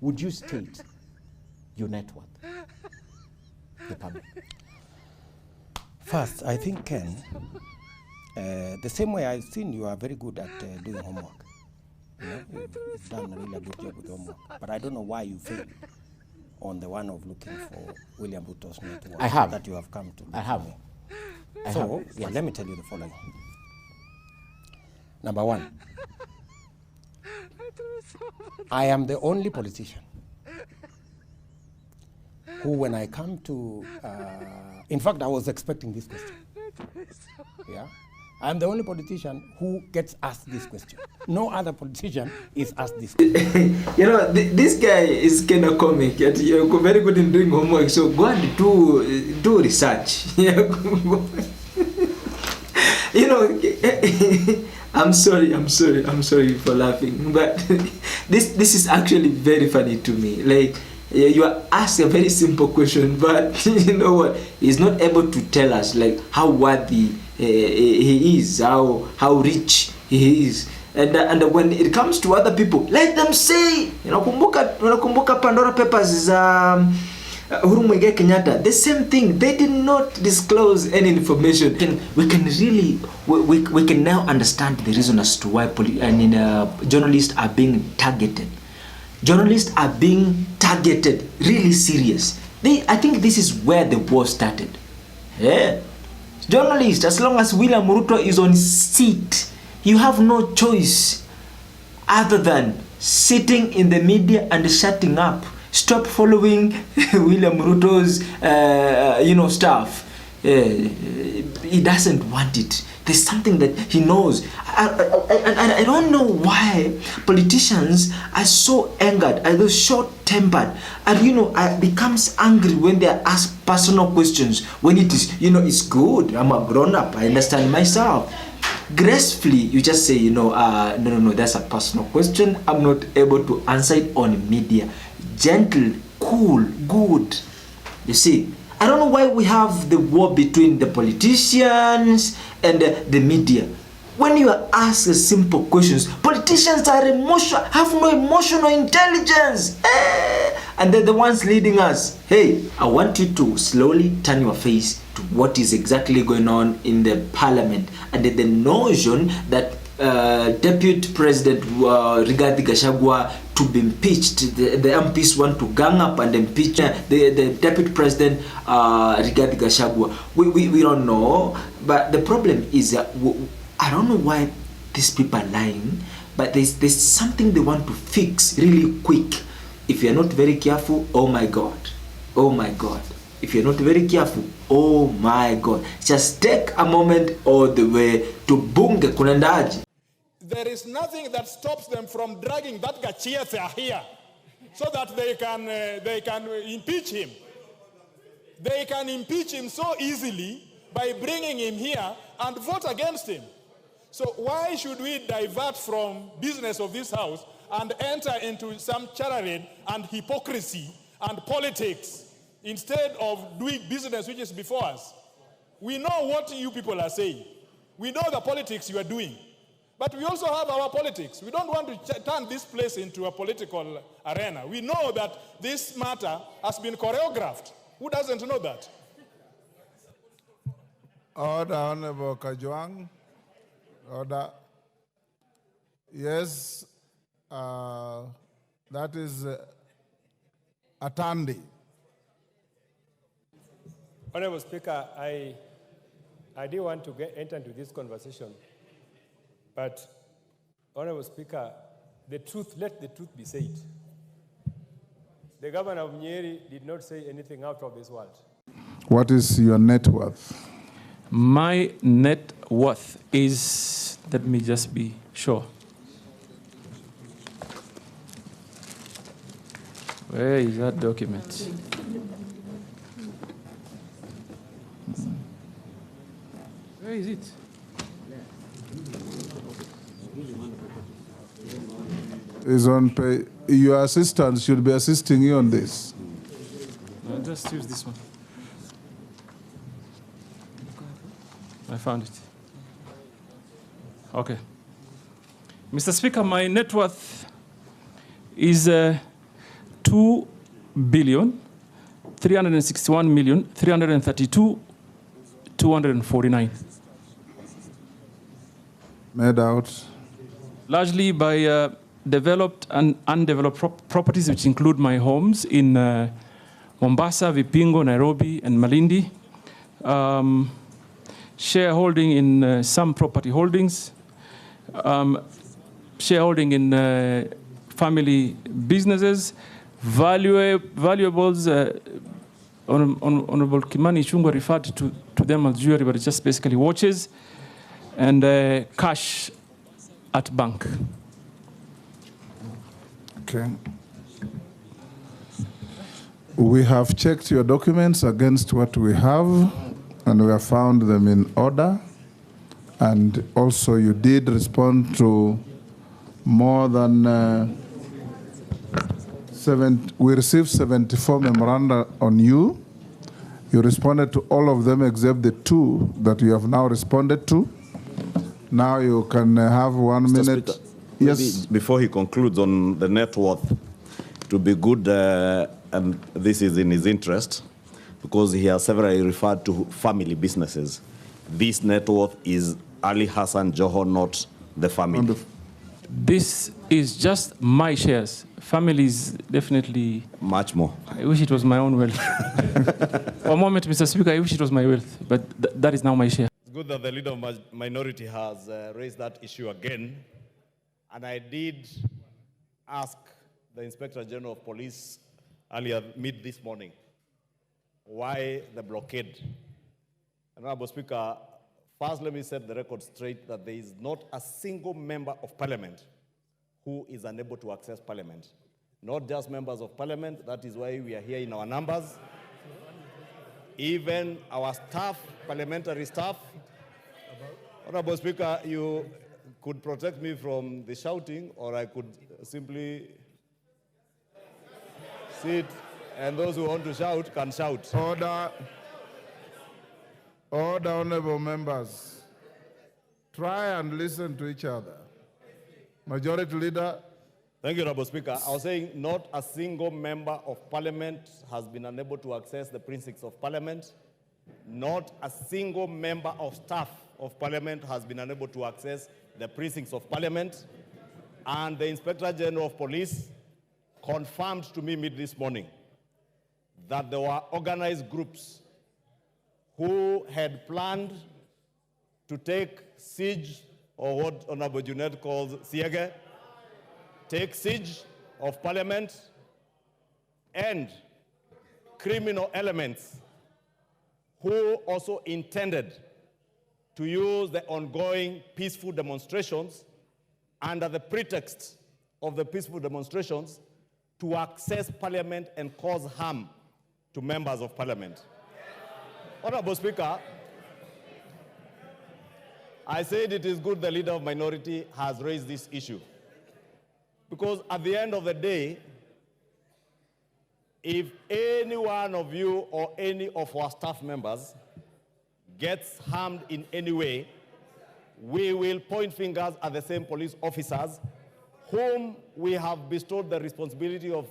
would you state your net worth? The public. First, I think, Ken, the same way I've seen you are very good at doing homework. You know, you've done a really good job with homework. But I don't know why you failed on the one of looking for William Ruto's net worth. I have. That you have come to. I have. So, yeah, let me tell you the following. Number one, I am the only politician who, when I come to, in fact, I was expecting this question. Yeah, I'm the only politician who gets asked this question. No other politician is asked this question. You know, this guy is kind of comic. You're very good in doing homework, so go and do research. You know, I'm sorry for laughing, but this is actually very funny to me. Like, you are asked a very simple question, but you know what? He's not able to tell us like how worthy he is, how rich he is. And when it comes to other people, let them say. Unakumbuka Pandora Papers is Uhuru Muigai Kenyatta. The same thing. They did not disclose any information. We can really we can now understand the reason as to why journalists are being targeted. Journalists are being targeted, really serious. I think this is where the war started. Yeah. Journalists, as long as William Ruto is on seat, you have no choice other than sitting in the media and shutting up. Stop following William Ruto's, stuff. He doesn't want it. There's something that he knows. I don't know why politicians are so angered, are so short-tempered, and becomes angry when they are asked personal questions. When it is, it's good. I'm a grown-up. I understand myself. Gracefully, you just say, no, that's a personal question. I'm not able to answer it on media. Gentle, cool, good. You see, I don't know why we have the war between the politicians and the media. When you are asked simple questions, politicians are have no emotional intelligence. And they're the ones leading us. Hey, I want you to slowly turn your face to what is exactly going on in the parliament. And the notion that Deputy President Rigathi Gachagua to be impeached. The MPs want to gang up and impeach the Deputy President Rigathi Gachagua. We don't know. But the problem is that I don't know why these people are lying, but there's something they want to fix really quick. If you're not very careful, oh my God. Oh my God. If you're not very careful, oh my God. Just take a moment all the way to Bunge Kunandaji. There is nothing that stops them from dragging that Gachiethe here so that they can impeach him. They can impeach him so easily by bringing him here and vote against him. So why should we divert from business of this house and enter into some charade and hypocrisy and politics instead of doing business which is before us? We know what you people are saying. We know the politics you are doing. But we also have our politics. We don't want to turn this place into a political arena. We know that this matter has been choreographed. Who doesn't know that? Order, Honorable Kajwang. Order. Yes, that is Atandi. Honorable Speaker, I didn't want to enter into this conversation, but Honorable Speaker, let the truth be said. The governor of Nyeri did not say anything out of this world. What is your net worth? My net worth is, let me just be sure. Where is that document? Where is it? Is on pay. Your assistant should be assisting you on this. No, just use this one. I found it. Okay. Mr. Speaker, my net worth is 2,361,332,249. Made out. Largely by developed and undeveloped properties, which include my homes in Mombasa, Vipingo, Nairobi, and Malindi. Shareholding in some property holdings. Shareholding in family businesses. Valuables. Honorable Kimani Ichung'wah referred to them as jewelry, but it's just basically watches. And cash at bank. Okay. We have checked your documents against what we have, and we have found them in order. And also you did respond to more than we received 74 memoranda on you. You responded to all of them except the 2 that you have now responded to. Now you can have 1 minute. Speaker, yes. Before he concludes on the net worth, it would be good, and this is in his interest, because he has severally referred to family businesses. This net worth is Ali Hassan Joho, not the family. This is just my shares. Families definitely... Much more. I wish it was my own wealth. For a moment, Mr. Speaker, I wish it was my wealth, but that is now my share. It's good that the leader of minority has raised that issue again. And I did ask the Inspector General of Police earlier this morning, why the blockade? Honorable Speaker, first let me set the record straight that there is not a single member of parliament who is unable to access parliament. Not just members of parliament, that is why we are here in our numbers. Even our staff, parliamentary staff. Honorable Speaker, you could protect me from the shouting, or I could simply sit, and those who want to shout can shout. Order. Order, honorable members. Try and listen to each other. Majority Leader. Thank you, Honorable Speaker. I was saying not a single member of parliament has been unable to access the precincts of parliament. Not a single member of staff of parliament has been unable to access the precincts of parliament. And the Inspector General of Police confirmed to me this morning that there were organized groups who had planned to take siege, or what Honorable Junet calls siege, take siege of parliament, and criminal elements who also intended to use the ongoing peaceful demonstrations under the pretext of the peaceful demonstrations to access parliament and cause harm to members of parliament. Honorable Speaker, I said it is good the leader of minority has raised this issue, because at the end of the day, if any one of you or any of our staff members gets harmed in any way, we will point fingers at the same police officers whom we have bestowed the responsibility of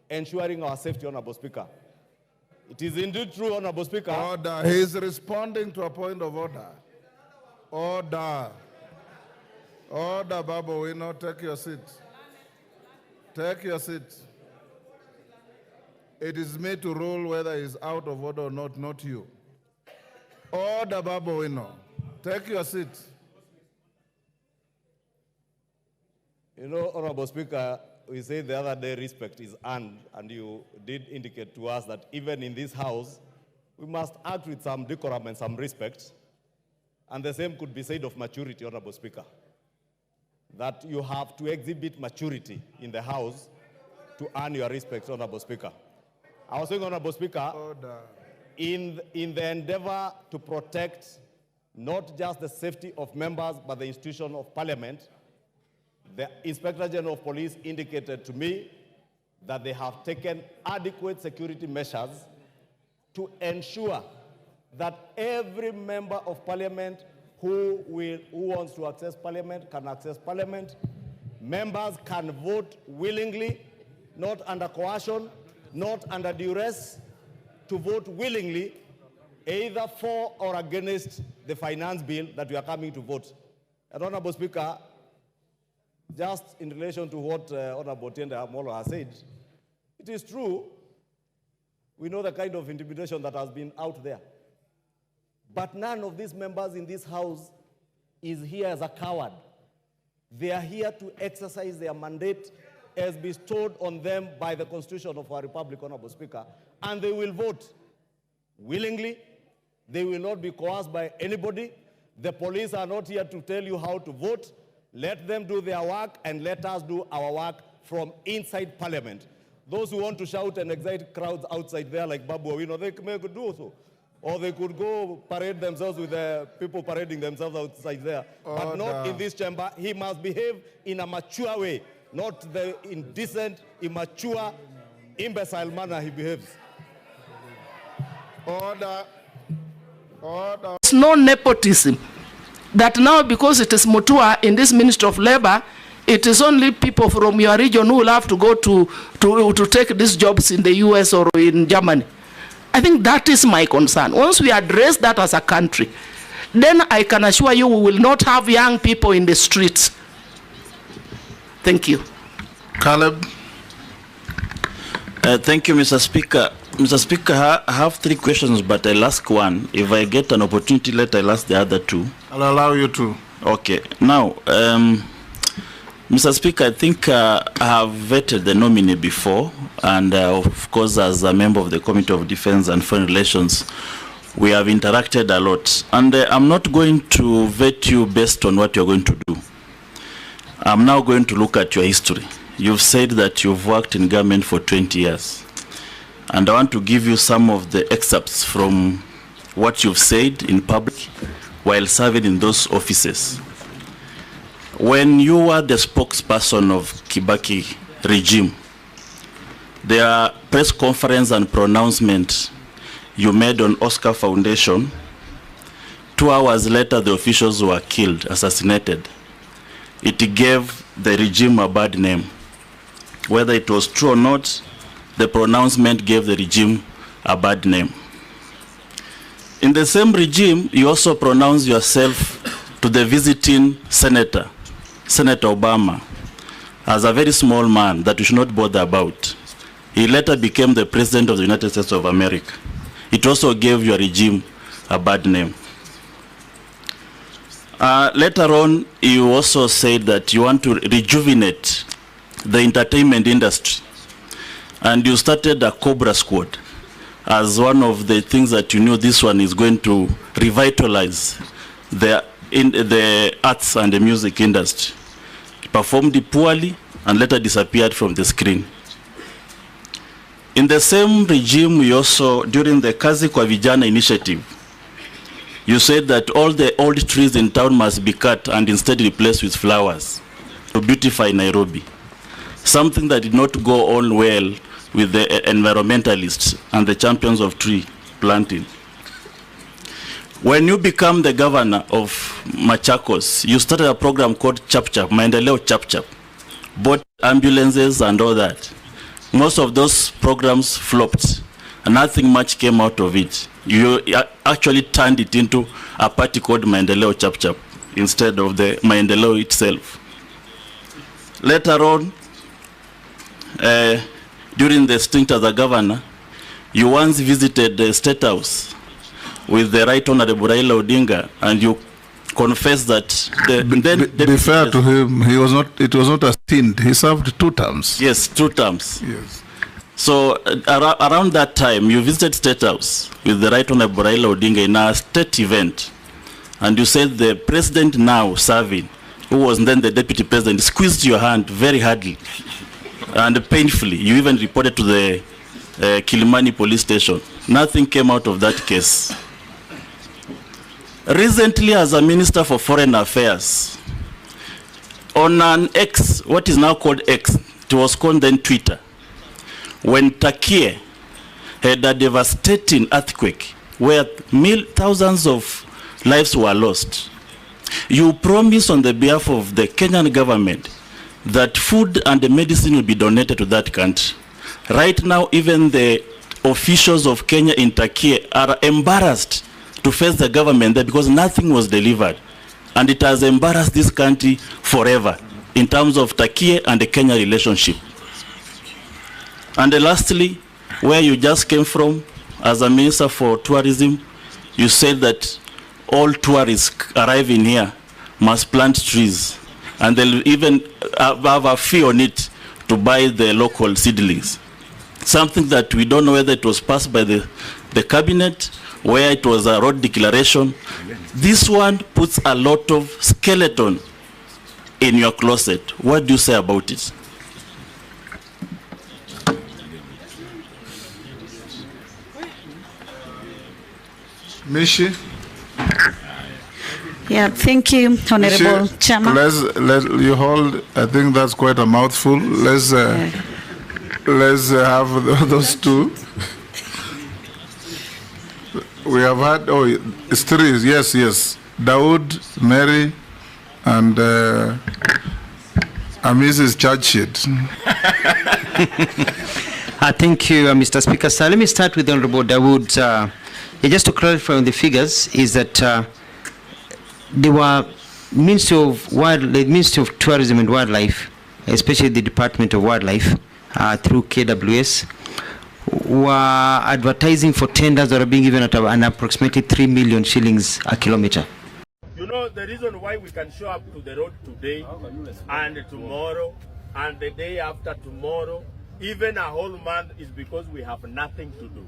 ensuring our safety, Honorable Speaker. It is indeed true, Honorable Speaker. Order. He is responding to a point of order. Order. Order, Babu. We not take your seat. Take your seat. It is me to rule whether he's out of order or not you. Order, Babu Wino. Take your seat. You know, Honorable Speaker, we said the other day respect is earned, and you did indicate to us that even in this House, we must act with some decorum and some respect. And the same could be said of maturity, Honorable Speaker, that you have to exhibit maturity in the House to earn your respect, Honorable Speaker. I was saying, Honorable Speaker, Order. in the endeavor to protect not just the safety of members, but the institution of parliament, the Inspector General of Police indicated to me that they have taken adequate security measures to ensure that every member of parliament who wants to access parliament can access parliament. Members can vote willingly not under coercion, not under duress, to vote willingly either for or against the finance bill that we are coming to vote. And Honorable Speaker, just in relation to what Honorable Tiende Amolo has said, it is true, we know the kind of intimidation that has been out there. But none of these members in this House is here as a coward. They are here to exercise their mandate as bestowed on them by the Constitution of our Republic, Honorable Speaker, and they will vote willingly. They will not be coerced by anybody. The police are not here to tell you how to vote. Let them do their work and let us do our work from inside Parliament. Those who want to shout and excite crowds outside there like Babu Owino, they could do so. Or they could go parade themselves with the people parading themselves outside there. Order. But not in this chamber. He must behave in a mature way, not the indecent, immature, imbecile manner he behaves. Order. Order. It's no nepotism. That now, because it is Mutua in this Ministry of Labor, it is only people from your region who will have to go to take these jobs in the US or in Germany. I think that is my concern. Once we address that as a country, then I can assure you we will not have young people in the streets. Thank you. Caleb. Thank you, Mr. Speaker. Mr. Speaker, I have 3 questions, but I'll ask one. If I get an opportunity later, I'll ask the other 2. I'll allow you to. Okay. Now, Mr. Speaker, I think I have vetted the nominee before, and of course, as a member of the Committee of Defense and Foreign Relations, we have interacted a lot. And I'm not going to vet you based on what you're going to do. I'm now going to look at your history. You've said that you've worked in government for 20 years. And I want to give you some of the excerpts from what you've said in public while serving in those offices. When you were the spokesperson of Kibaki regime, there press conference and pronouncement you made on Oscar Foundation, 2 hours later the officials were killed, assassinated. It gave the regime a bad name. Whether it was true or not, the pronouncement gave the regime a bad name. In the same regime, you also pronounced yourself to the visiting senator, Senator Obama, as a very small man that we should not bother about. He later became the President of the United States of America. It also gave your regime a bad name. Later on, you also said that you want to rejuvenate the entertainment industry. And you started a Cobra Squad as one of the things that you knew this one is going to revitalize the arts and the music industry. It performed poorly and later disappeared from the screen. In the same regime, you also, during the Kazi kwa Vijana initiative, you said that all the old trees in town must be cut and instead replaced with flowers to beautify Nairobi. Something that did not go on well with the environmentalists and the champions of tree planting. When you become the governor of Machakos, you started a program called Chap Chap, Maendeleo Chap Chap, bought ambulances and all that. Most of those programs flopped, and nothing much came out of it. You actually turned it into a party called Maendeleo Chap Chap instead of the Maendeleo itself. Later on, during the stint as a governor, you once visited the State House with the Right Honorable Raila Odinga, and you confessed that be fair to him, it was not a stint. He served 2 terms. Yes, 2 terms. Yes. So around that time, you visited State House with the Right Honorable Raila Odinga in a state event, and you said the president now serving, who was then the deputy president, squeezed your hand very hardly and painfully. You even reported to the Kilimani police station. Nothing came out of that case. Recently, as a Minister for Foreign Affairs, on an X, what is now called X, it was called then Twitter, when Turkey had a devastating earthquake where thousands of lives were lost, you promised on the behalf of the Kenyan government that food and the medicine will be donated to that country. Right now, even the officials of Kenya in Turkey are embarrassed to face the government there because nothing was delivered. And it has embarrassed this country forever in terms of Turkey and the Kenya relationship. And lastly, where you just came from, as a minister for tourism, you said that all tourists arriving here must plant trees, and they'll even have a fee on it to buy the local seedlings. Something that we don't know whether it was passed by the cabinet, where it was a road declaration. This one puts a lot of skeleton in your closet. What do you say about it? Mishi? Yeah, thank you, Honorable Chairman. You hold, I think that's quite a mouthful. Let's have those two. We have had, it's three, yes. Dawood, Mary, and Mrs. Churchit. Thank you, Mr. Speaker. So let me start with Honorable Dawood. Just to clarify on the figures, is that there were Ministry of Tourism and Wildlife, especially the Department of Wildlife, through KWS, were advertising for tenders that are being given at an approximately 3 million shillings a kilometer. You know, the reason why we can show up to the road today and tomorrow and the day after tomorrow, even a whole month, is because we have nothing to do.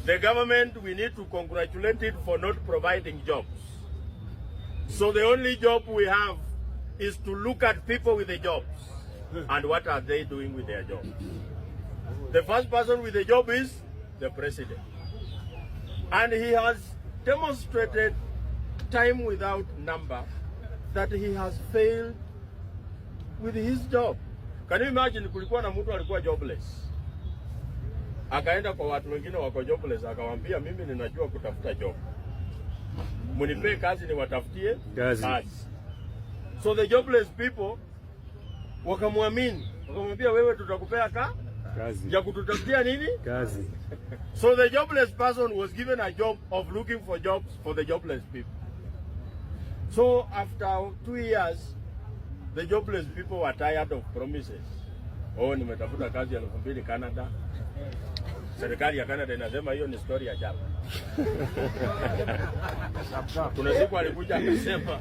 The government, we need to congratulate it for not providing jobs. So the only job we have is to look at people with the jobs and what are they doing with their jobs. The first person with the job is the president. And he has demonstrated time without number that he has failed with his job. Can you imagine kulikuwa na mtu alikuwa jobless? Akaenda kwa watu wengine wako jobless, akawaambia mimi ninajua kutafuta job. Munipe kazi ni watafutie kazi. So the jobless people wakamwamini, wakamwambia wewe tutakupea kazi. Ya kututafutia nini? Kazi. So the jobless person was given a job of looking for jobs for the jobless people. So after 2 years, the jobless people were tired of promises. Nimetafuta kazi ya 2000 Canada. Serikali ya Canada inasema hiyo ni story ya jaba. Kuna siku alikuja akasema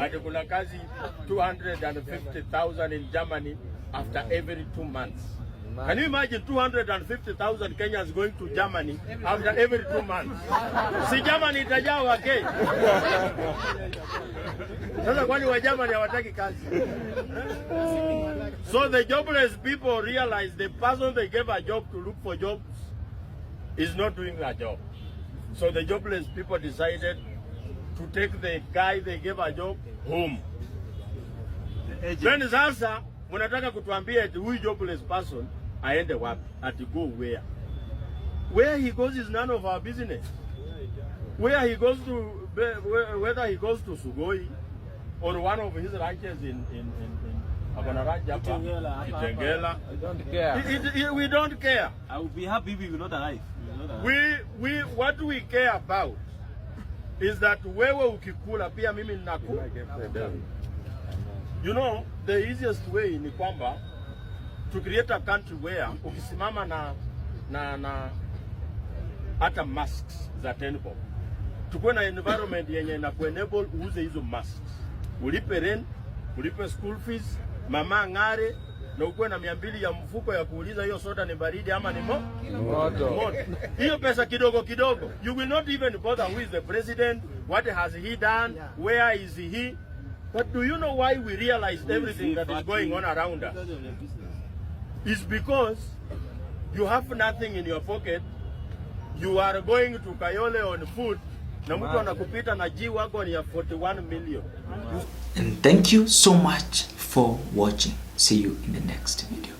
ati kuna kazi 250,000 in Germany after every 2 months. Can you imagine 250,000 Kenyans going to Germany after every 2 months? Si Germany itajaa wake. Sasa kwani wa Germany hawataki kazi? So the jobless people realize the person they gave a job to look for jobs is not doing their job. So the jobless people decided to take the guy they gave a job home. Then sasa munataka kutuambia eti huyu jobless person aende wapi? Ati go where? Where he goes is none of our business. Where he goes to, whether he goes to Sugoi or one of his ranches in Kitengela. We don't care. I would be happy if we will not arrive. What we care about is that wewe ukikula pia mimi ninakula. You know, the easiest way ni kwamba to create a country where ukisimama na hata masks za tenable, tukuwe na environment yenye na kuenable uuze hizo masks, ulipe rent, ulipe school fees, mama ngare, na ukuwe na 200 ya mfuko ya kuuliza hiyo soda ni baridi ama ni moto. Hiyo pesa kidogo kidogo. You will not even bother who is the president, what has he done, where is he. But do you know why we realize everything that is going on around us? It's because you have nothing in your pocket. You are going to Kayole on food. Na mtu anakupita na G-Wagon ya 41 million. And thank you so much for watching. See you in the next video.